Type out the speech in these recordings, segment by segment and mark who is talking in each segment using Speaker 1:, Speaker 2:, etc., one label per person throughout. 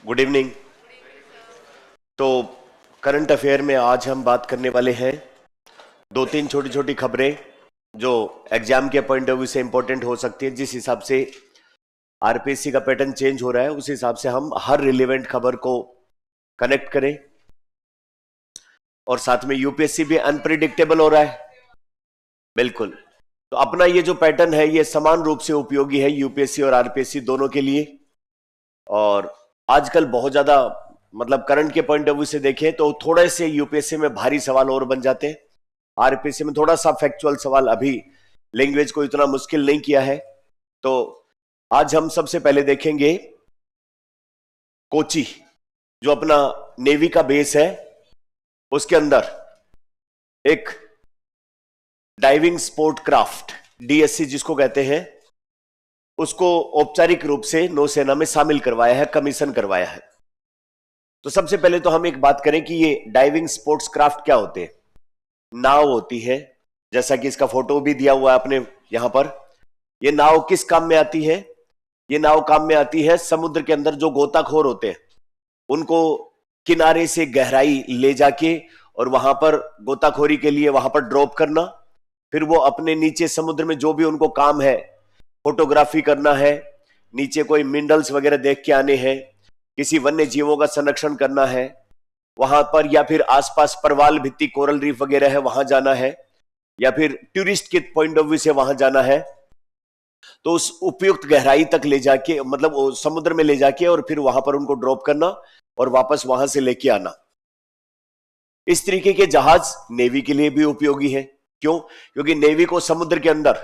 Speaker 1: Good evening. तो current affair में आज हम बात करने वाले हैं दो तीन छोटी छोटी खबरें जो एग्जाम के पॉइंट ऑफ व्यू से इंपॉर्टेंट हो सकती है। जिस हिसाब से आरपीएससी का पैटर्न चेंज हो रहा है उस हिसाब से हम हर रिलेवेंट खबर को कनेक्ट करें। और साथ में यूपीएससी भी अनप्रिडिक्टेबल हो रहा है। बिल्कुल। तो अपना ये जो पैटर्न है ये समान रूप से उपयोगी है यूपीएससी और आरपीएससी दोनों के लिए। और आजकल बहुत ज्यादा मतलब करंट के पॉइंट ऑफ व्यू से देखें तो थोड़े से यूपीएससी में भारी सवाल और बन जाते हैं। आरपीएससी में थोड़ा सा फैक्चुअल सवाल, अभी लैंग्वेज को इतना मुश्किल नहीं किया है। तो आज हम सबसे पहले देखेंगे कोची, जो अपना नेवी का बेस है, उसके अंदर एक डाइविंग स्पोर्ट क्राफ्ट डीएससी जिसको कहते हैं, उसको औपचारिक रूप से नौसेना में शामिल करवाया है, कमीशन करवाया है। तो सबसे पहले तो हम एक बात करें कि ये डाइविंग स्पोर्ट्स क्राफ्ट क्या होते हैं। नाव होती है, जैसा कि इसका फोटो भी दिया हुआ है अपने यहां पर। ये नाव किस काम में आती है? ये नाव काम में आती है समुद्र के अंदर जो गोताखोर होते हैं उनको किनारे से गहराई ले जाके और वहां पर गोताखोरी के लिए वहां पर ड्रॉप करना। फिर वो अपने नीचे समुद्र में जो भी उनको काम है, फोटोग्राफी करना है, नीचे कोई मिनरल्स वगैरह देख के आने हैं, किसी वन्य जीवों का संरक्षण करना है वहां पर, या फिर आसपास परवाल भित्ति कोरल रीफ वगैरह है वहां जाना है, या फिर टूरिस्ट के पॉइंट ऑफ व्यू से वहां जाना है, तो उस उपयुक्त गहराई तक ले जाके मतलब समुद्र में ले जाके और फिर वहां पर उनको ड्रॉप करना और वापस वहां से लेके आना। इस तरीके के जहाज नेवी के लिए भी उपयोगी है। क्यों? क्योंकि नेवी को समुद्र के अंदर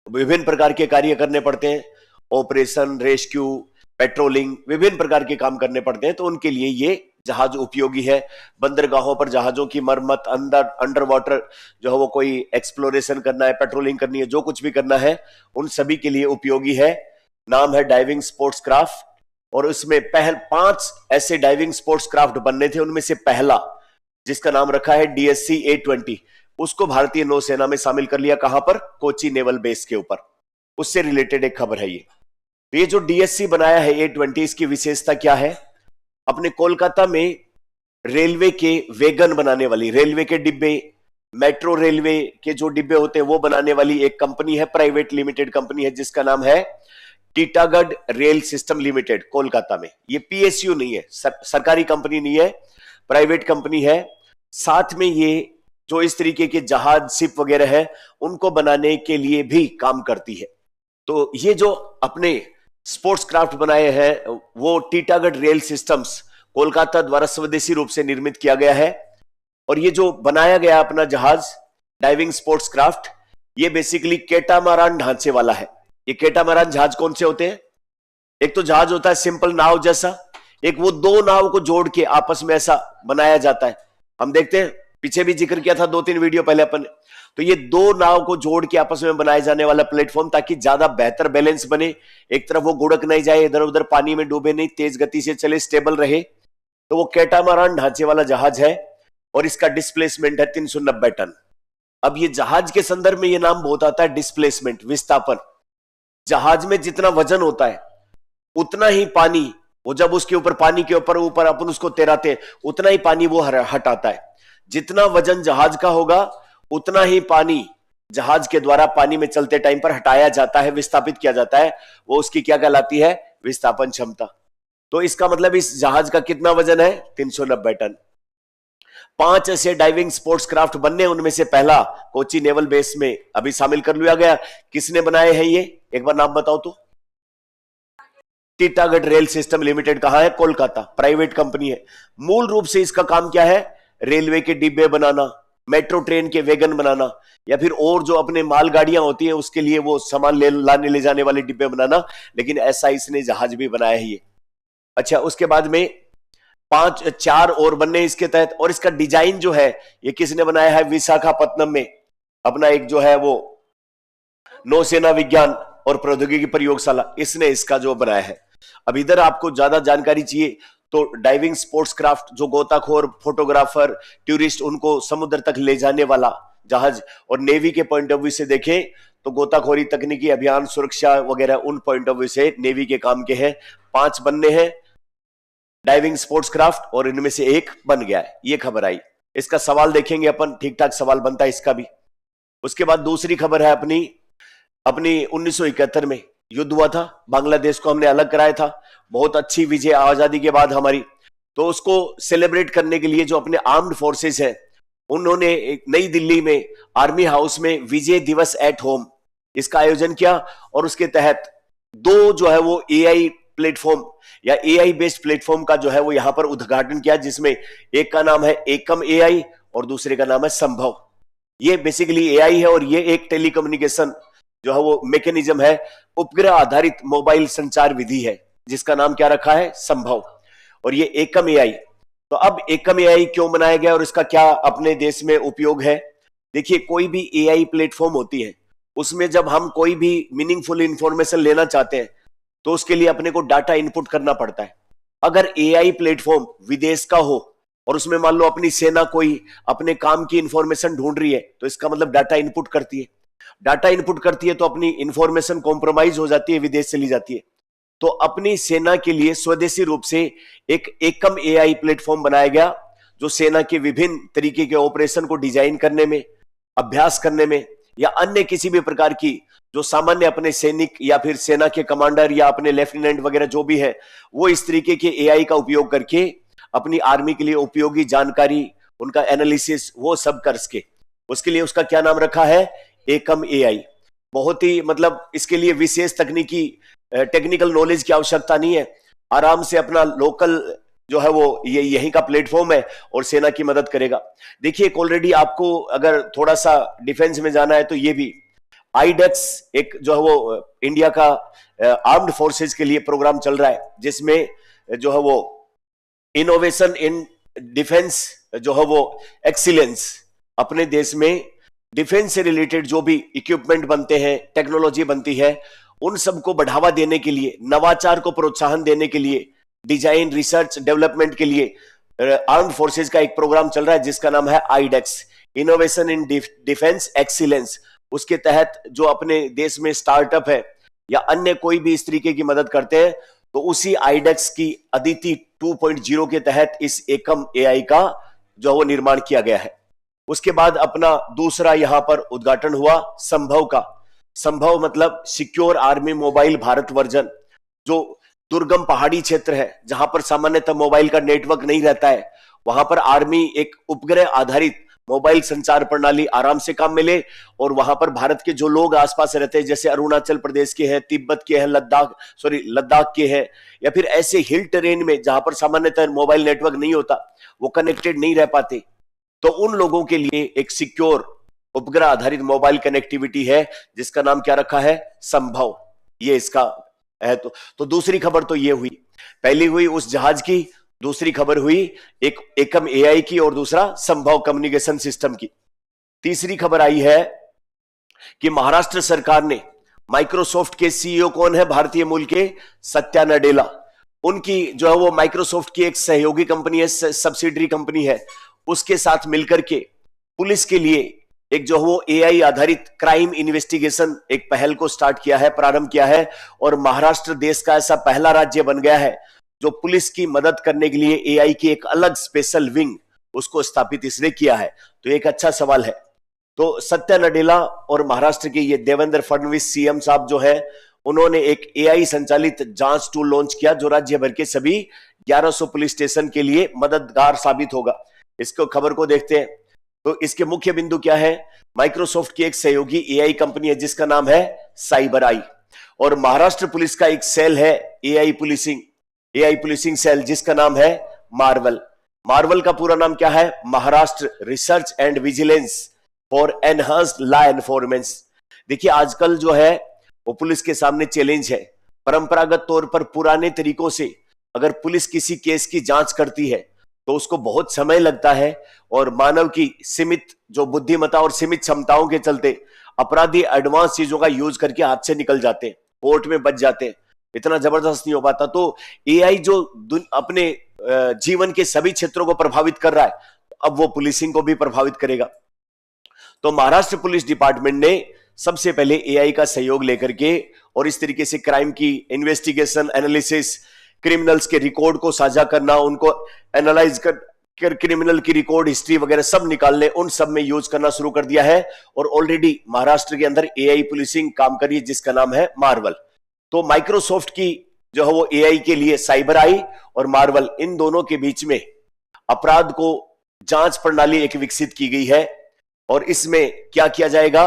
Speaker 1: विभिन्न प्रकार के कार्य करने पड़ते हैं, ऑपरेशन, रेस्क्यू, पेट्रोलिंग, विभिन्न प्रकार के काम करने पड़ते हैं। तो उनके लिए ये जहाज उपयोगी है। बंदरगाहों पर जहाजों की मरम्मत, अंडर वाटर जो है वो कोई एक्सप्लोरेशन करना है, पेट्रोलिंग करनी है, जो कुछ भी करना है उन सभी के लिए उपयोगी है। नाम है डाइविंग स्पोर्ट्स क्राफ्ट। और उसमें 5 ऐसे डाइविंग स्पोर्ट्स क्राफ्ट बनने थे, उनमें से पहला जिसका नाम रखा है डीएससी A20, उसको भारतीय नौसेना में शामिल कर लिया। कहां पर? कोची नेवल बेस के ऊपर। उससे रिलेटेड एक खबर है ये। तो ये जो डीएससी बनाया है A20, इसकी विशेषता क्या है? अपने कोलकाता में रेलवे के वैगन बनाने वाली, रेलवे के डिब्बे, मेट्रो रेलवे के जो डिब्बे होते हैं वो बनाने वाली एक कंपनी है, प्राइवेट लिमिटेड कंपनी है, जिसका नाम है Titagarh rail system limited, Kolkata में। ये पीएसयू नहीं है, सरकारी कंपनी नहीं है, प्राइवेट कंपनी है। साथ में ये जो इस तरीके के जहाज, शिप वगैरह है उनको बनाने के लिए भी काम करती है। तो ये जो अपने स्पोर्ट्स क्राफ्ट बनाए हैं वो टीटागढ़ रेल सिस्टम्स कोलकाता द्वारा स्वदेशी रूप से निर्मित किया गया है। और ये जो बनाया गया अपना जहाज डाइविंग स्पोर्ट्स क्राफ्ट, ये बेसिकली केटामारान ढांचे वाला है। ये केटामारान जहाज कौन से होते हैं? एक तो जहाज होता है सिंपल नाव जैसा, एक वो दो नाव को जोड़ के आपस में ऐसा बनाया जाता है। हम देखते हैं, पीछे भी जिक्र किया था 2-3 वीडियो पहले अपन। तो ये दो नाव को जोड़ के आपस में बनाए जाने वाला प्लेटफॉर्म, ताकि ज्यादा बेहतर बैलेंस बने, एक तरफ वो गुड़क नहीं जाए, इधर उधर पानी में डूबे नहीं, तेज गति से चले, स्टेबल रहे। तो वो कैटामारान ढांचे वाला जहाज है और इसका डिस्प्लेसमेंट है 390 टन। अब ये जहाज के संदर्भ में ये नाम बहुत आता है, डिस्प्लेसमेंट, विस्थापन। जहाज में जितना वजन होता है उतना ही पानी, वो जब उसके ऊपर पानी के ऊपर ऊपर अपन उसको तैराते हैं उतना ही पानी वो हटाता है। जितना वजन जहाज का होगा उतना ही पानी जहाज के द्वारा पानी में चलते टाइम पर हटाया जाता है, विस्थापित किया जाता है। वो उसकी क्या कहलाती है? विस्थापन क्षमता। तो इसका मतलब इस जहाज का कितना वजन है? 390 टन। 5 ऐसे डाइविंग स्पोर्ट्स क्राफ्ट बनने, उनमें से पहला कोची नेवल बेस में अभी शामिल कर लिया गया। किसने बनाए हैं ये? एक बार नाम बताओ तो। Titagarh rail system limited. कहां है? कोलकाता, प्राइवेट कंपनी है। मूल रूप से इसका काम क्या है? रेलवे के डिब्बे बनाना, मेट्रो ट्रेन के वैगन बनाना, या फिर और जो अपने मालगाड़ियां होती हैं उसके लिए वो सामान लाने ले जाने वाले डिब्बे बनाना। लेकिन ऐसा इसने जहाज भी बनाया है ये। अच्छा, उसके बाद में 4 और बनने इसके तहत। और इसका डिजाइन जो है ये किसने बनाया है? विशाखापत्तनम में अपना एक जो है वो नौसेना विज्ञान और प्रौद्योगिकी प्रयोगशाला, इसने इसका जो बनाया है। अब इधर आपको ज्यादा जानकारी चाहिए तो डाइविंग स्पोर्ट्स क्राफ्ट, जो गोताखोर, फोटोग्राफर, टूरिस्ट, उनको समुद्र तक ले जाने वाला जहाज, और नेवी के पॉइंट ऑफ व्यू से देखें तो गोताखोरी, तकनीकी अभियान, सुरक्षा वगैरह, उन पॉइंट ऑफ व्यू से नेवी के काम के हैं। 5 बनने हैं। डाइविंग स्पोर्ट्स क्राफ्ट, और इनमें से एक बन गया है, ये खबर आई। इसका सवाल देखेंगे अपन, ठीक ठाक सवाल बनता है इसका भी। उसके बाद दूसरी खबर है अपनी 1971 में युद्ध हुआ था, बांग्लादेश को हमने अलग कराया था, बहुत अच्छी विजय आजादी के बाद हमारी। तो उसको सेलिब्रेट करने के लिए जो अपने आर्म्ड फोर्सेस है, उन्होंने एक नई दिल्ली में आर्मी हाउस में विजय दिवस एट होम इसका आयोजन किया, और उसके तहत दो जो है वो एआई प्लेटफॉर्म या एआई बेस्ड प्लेटफॉर्म का जो है वो यहां पर उद्घाटन किया, जिसमें एक का नाम है एकम एआई और दूसरे का नाम है संभव। ये बेसिकली एआई है और ये एक टेलीकम्युनिकेशन जो है वो मैकेनिज्म है, उपग्रह आधारित मोबाइल संचार विधि है, जिसका नाम क्या रखा है, संभव। और ये एकम एआई, तो अब एकम एआई क्यों बनाया गया और इसका क्या अपने देश में उपयोग है? देखिए, कोई भी एआई प्लेटफॉर्म होती है, उसमें जब हम कोई भी मीनिंगफुल इंफॉर्मेशन लेना चाहते हैं तो उसके लिए अपने को डाटा इनपुट करना पड़ता है। अगर एआई प्लेटफॉर्म विदेश का हो और उसमें मान लो अपनी सेना कोई अपने काम की इंफॉर्मेशन ढूंढ रही है, तो इसका मतलब डाटा इनपुट करती है। डाटा इनपुट करती है तो अपनी इंफॉर्मेशन कॉम्प्रोमाइज हो जाती है, विदेश चली जाती है। तो अपनी सेना के लिए स्वदेशी रूप से एक एकम एआई प्लेटफॉर्म बनाया गया, जो सेना के विभिन्न तरीके के ऑपरेशन को डिजाइन करने में, अभ्यास करने में, या अन्य किसी भी प्रकार की जो सामान्य अपने सैनिक या फिर सेना के कमांडर या अपने लेफ्टिनेंट वगैरह जो भी है, वो इस तरीके के एआई का उपयोग करके अपनी आर्मी के लिए उपयोगी जानकारी, उनका एनालिसिस, वो सब कर सके। उसके लिए उसका क्या नाम रखा है, एकम एआई। बहुत ही मतलब इसके लिए विशेष तकनीकी टेक्निकल नॉलेज की आवश्यकता नहीं है, आराम से अपना लोकल जो है वो ये यहीं का प्लेटफॉर्म है और सेना की मदद करेगा। देखिए, ऑलरेडी आपको अगर थोड़ा सा डिफेंस में जाना है तो ये भी आईडेक्स एक जो है वो इंडिया का आर्म्ड फोर्सेस के लिए प्रोग्राम चल रहा है, जिसमें जो है वो इनोवेशन इन डिफेंस जो है वो एक्सीलेंस, अपने देश में डिफेंस से रिलेटेड जो भी इक्विपमेंट बनते हैं, टेक्नोलॉजी बनती है, उन सबको बढ़ावा देने के लिए, नवाचार को प्रोत्साहन देने के लिए, डिजाइन, रिसर्च, डेवलपमेंट के लिए आर्म्ड फोर्सेस का एक प्रोग्राम चल रहा है जिसका नाम है iDEX, innovation in defence excellence. उसके तहत जो अपने देश में स्टार्टअप है या अन्य कोई भी इस तरीके की मदद करते हैं, तो उसी आईडेक्स की अदिति 2.0 के तहत इस एकम एआई का जो वो निर्माण किया गया है। उसके बाद अपना दूसरा यहां पर उद्घाटन हुआ संभव का। संभव मतलब secure army mobile Bharat version, जो दुर्गम पहाड़ी क्षेत्र है जहां पर सामान्यतः मोबाइल का नेटवर्क नहीं रहता है, वहां पर आर्मी एक उपग्रह आधारित मोबाइल संचार प्रणाली आराम से काम मिले, और वहां पर भारत के जो लोग आसपास रहते हैं, जैसे अरुणाचल प्रदेश के हैं, तिब्बत के हैं, लद्दाख के हैं, या फिर ऐसे हिल टेरेन में जहां पर सामान्यतः मोबाइल नेटवर्क नहीं होता, वो कनेक्टेड नहीं रह पाते, तो उन लोगों के लिए एक सिक्योर उपग्रह आधारित मोबाइल कनेक्टिविटी है जिसका नाम क्या रखा है, संभव। ये इसका है। तो दूसरी खबर तो ये हुई, पहली हुई उस जहाज की, दूसरी खबर हुई एक एकम एआई की, और दूसरा संभव कम्युनिकेशन सिस्टम की। तीसरी खबर आई है कि महाराष्ट्र सरकार ने माइक्रोसॉफ्ट के सीईओ कौन है, भारतीय मूल के सत्या नडेला, उनकी जो है वो माइक्रोसॉफ्ट की एक सहयोगी कंपनी है, सब्सिडरी कंपनी है, उसके साथ मिलकर के पुलिस के लिए एक जो वो एआई आधारित क्राइम इन्वेस्टिगेशन एक पहल को स्टार्ट किया है, प्रारंभ किया है। और महाराष्ट्र देश का ऐसा पहला राज्य बन गया है जो पुलिस की मदद करने के लिए एआई की एक अलग स्पेशल विंग उसको स्थापित इसने किया है। तो एक अच्छा सवाल है। तो सत्या नडेला और महाराष्ट्र के ये देवेंद्र फडणवीस सीएम साहब जो है, उन्होंने एक एआई संचालित जांच टूल लॉन्च किया जो राज्य भर के सभी 1100 पुलिस स्टेशन के लिए मददगार साबित होगा। इसको खबर को देखते हैं। तो इसके मुख्य बिंदु क्या है, माइक्रोसॉफ्ट की एक सहयोगी एआई कंपनी है जिसका नाम है साइबर आई, और महाराष्ट्र पुलिस का एक सेल है एआई पुलिसिंग सेल जिसका नाम है मार्वल। मार्वल का पूरा नाम क्या है, Maharashtra research and vigilance for enhanced law enforcement. देखिए, आजकल जो है वो पुलिस के सामने चैलेंज है। परंपरागत तौर पर पुराने तरीकों से अगर पुलिस किसी केस की जांच करती है तो उसको बहुत समय लगता है, और मानव की सीमित जो बुद्धिमत्ता और सीमित क्षमताओं के चलते अपराधी एडवांस चीजों का यूज करके हाथ से निकल जाते हैं, कोर्ट में बच जाते हैं, इतना जबरदस्त नहीं हो पाता। तो एआई जो अपने जीवन के सभी क्षेत्रों को प्रभावित कर रहा है, अब वो पुलिसिंग को भी प्रभावित करेगा। तो महाराष्ट्र पुलिस डिपार्टमेंट ने सबसे पहले एआई का सहयोग लेकर के और इस तरीके से क्राइम की इन्वेस्टिगेशन, एनालिसिस, क्रिमिनल्स के रिकॉर्ड को साझा करना, उनको एनालाइज कर क्रिमिनल की रिकॉर्ड हिस्ट्री वगैरह सब निकालने, उन सब में यूज करना शुरू कर दिया है। और ऑलरेडी महाराष्ट्र के अंदर एआई पुलिसिंग काम कर रही है जिसका नाम है मार्वल। तो माइक्रोसॉफ्ट की जो है वो एआई के लिए साइबर आई और मार्वल, इन दोनों के बीच में अपराध को जांच प्रणाली एक विकसित की गई है। और इसमें क्या किया जाएगा,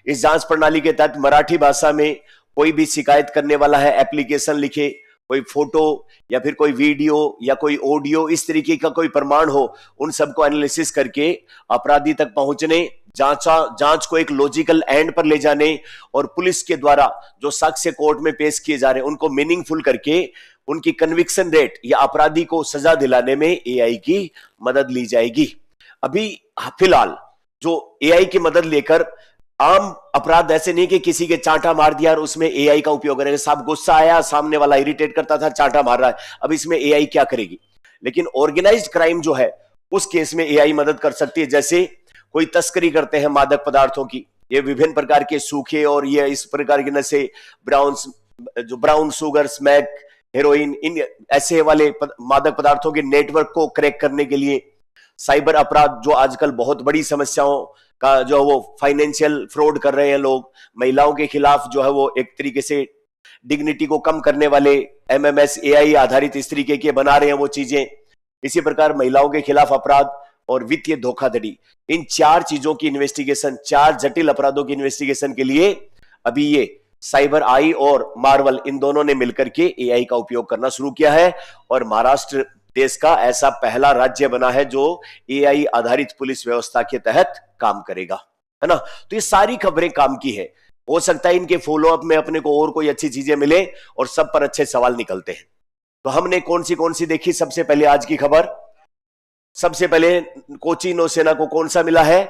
Speaker 1: इस जांच प्रणाली के तहत मराठी भाषा में कोई भी शिकायत करने वाला है एप्लीकेशन लिखे, कोई फोटो या फिर कोई वीडियो या कोई ऑडियो, इस तरीके का कोई प्रमाण हो, उन सबको एनालिसिस करके अपराधी तक पहुंचने, जांच को एक लॉजिकल एंड पर ले जाने और पुलिस के द्वारा जो साक्ष्य कोर्ट में पेश किए जा रहे हैं उनको मीनिंगफुल करके उनकी कन्विक्शन रेट या अपराधी को सजा दिलाने में एआई की मदद ली जाएगी। अभी फिलहाल जो एआई की मदद लेकर आम अपराध ऐसे नहीं कि किसी के चांटा मार दिया और उसमें एआई का उपयोग करेगा, साहब गुस्सा आया, सामने वाला इरिटेट करता था, चांटा मार रहा है, अब इसमें एआई क्या करेगी। लेकिन ऑर्गेनाइज्ड क्राइम जो है उस केस में एआई मदद कर सकती है। जैसे कोई तस्करी करते हैं मादक पदार्थों की, ये विभिन्न प्रकार के सूखे और ये इस प्रकार के नशे, ब्राउन शुगर, स्मैक, हेरोइन, इन ऐसे वाले मादक पदार्थों के नेटवर्क को क्रैक करने के लिए साइबर अपराध, जो आजकल बहुत बड़ी समस्याओं का जो वो फाइनेंशियल फ्रॉड कर रहे हैं लोग, महिलाओं के खिलाफ जो है वो एक तरीके से डिग्निटी को कम करने वाले एमएमएस एआई आधारित इस तरीके के बना रहे हैं वो चीजें। इसी प्रकार महिलाओं के खिलाफ अपराध और वित्तीय धोखाधड़ी, इन चार चीजों की इन्वेस्टिगेशन, चार जटिल अपराधों की इन्वेस्टिगेशन के लिए अभी ये साइबर आई और मार्वल, इन दोनों ने मिलकर के एआई का उपयोग करना शुरू किया है। और महाराष्ट्र देश का ऐसा पहला राज्य बना है जो एआई आधारित पुलिस व्यवस्था के तहत काम करेगा, है ना। तो ये सारी खबरें काम की है, हो सकता है इनके फॉलो अप में अपने को और कोई अच्छी चीजें मिले और सब पर अच्छे सवाल निकलते हैं। तो हमने कौन सी देखी, सबसे पहले आज की खबर, सबसे पहले कोची नौसेना को कौन सा मिला है,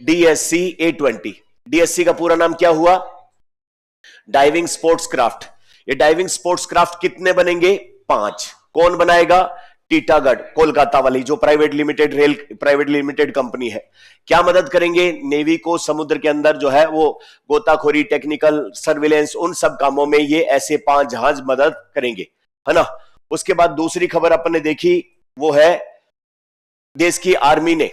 Speaker 1: डीएससी A20। डीएससी का पूरा नाम क्या हुआ, डाइविंग स्पोर्ट्स क्राफ्ट। ये डाइविंग स्पोर्ट्स क्राफ्ट कितने बनेंगे, 5। कौन बनाएगा, टीटागढ़ कोलकाता वाली जो प्राइवेट लिमिटेड कंपनी है। क्या मदद करेंगे, नेवी को समुद्र के अंदर जो है वो गोताखोरी, टेक्निकल सर्विलेंस, उन सब कामों में ये ऐसे 5 जहाज मदद करेंगे, है ना। उसके बाद दूसरी खबर अपन ने देखी वो है देश की आर्मी ने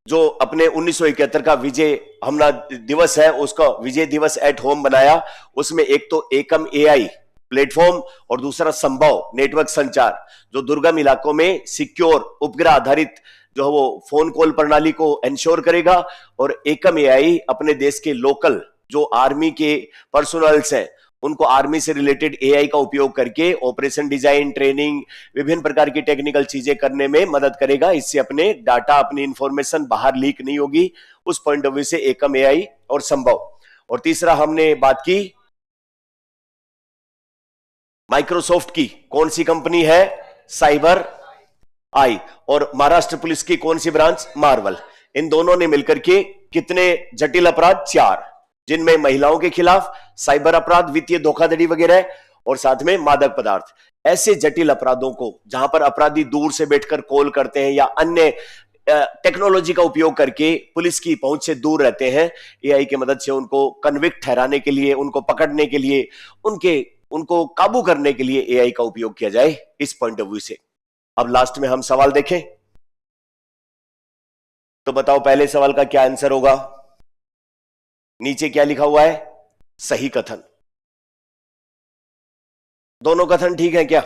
Speaker 1: जो अपने 1971 का विजय हमला दिवस है उसका विजय दिवस एट होम बनाया। उसमें एक तो एकम एआई प्लेटफॉर्म और दूसरा संभव नेटवर्क संचार, जो दुर्गम इलाकों में सिक्योर उपग्रह आधारित जो है वो फोन कॉल प्रणाली को इंश्योर करेगा। और एकम एआई अपने देश के लोकल जो आर्मी के पर्सनल्स हैं उनको आर्मी से रिलेटेड एआई का उपयोग करके ऑपरेशन डिजाइन, ट्रेनिंग, विभिन्न प्रकार की टेक्निकल चीजें करने में मदद करेगा। इससे अपने डाटा, अपनी इंफॉर्मेशन बाहर लीक नहीं होगी, उस पॉइंट ऑफ व्यू से एकम एआई और संभव। और तीसरा हमने बात की माइक्रोसॉफ्ट की, कौन सी कंपनी है, साइबर आई, और महाराष्ट्र पुलिस की कौन सी ब्रांच, मार्वल। इन दोनों ने मिलकर के कितने जटिल अपराध, 4, जिनमें महिलाओं के खिलाफ साइबर अपराध, वित्तीय धोखाधड़ी वगैरह और साथ में मादक पदार्थ, ऐसे जटिल अपराधों को जहां पर अपराधी दूर से बैठकर कॉल करते हैं या अन्य टेक्नोलॉजी का उपयोग करके पुलिस की पहुंच से दूर रहते हैं, एआई की मदद से उनको कन्विक्ट ठहराने के लिए, उनको पकड़ने के लिए, उनको काबू करने के लिए एआई का उपयोग किया जाए, इस पॉइंट ऑफ व्यू से। अब लास्ट में हम सवाल देखें तो बताओ पहले सवाल का क्या आंसर होगा। नीचे क्या लिखा हुआ है, सही कथन। दोनों कथन ठीक है क्या,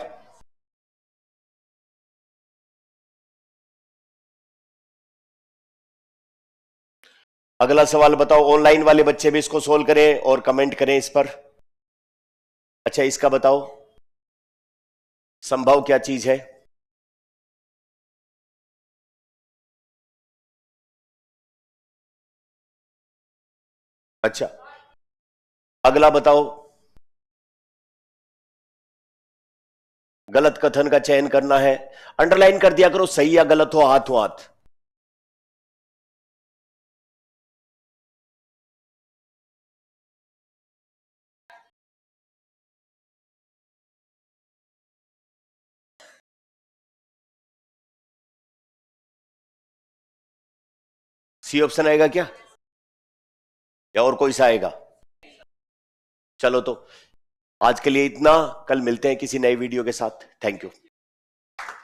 Speaker 1: अगला सवाल बताओ। ऑनलाइन वाले बच्चे भी इसको सोल्व करें और कमेंट करें इस पर। अच्छा इसका बताओ, संभव क्या चीज है, अच्छा अगला बताओ। गलत कथन का चयन करना है, अंडरलाइन कर दिया करो, सही या गलत हो हाथों हाथ। सी ऑप्शन आएगा क्या या और कोई सा आएगा, चलो तो आज के लिए इतना, कल मिलते हैं किसी नई वीडियो के साथ। Thank you.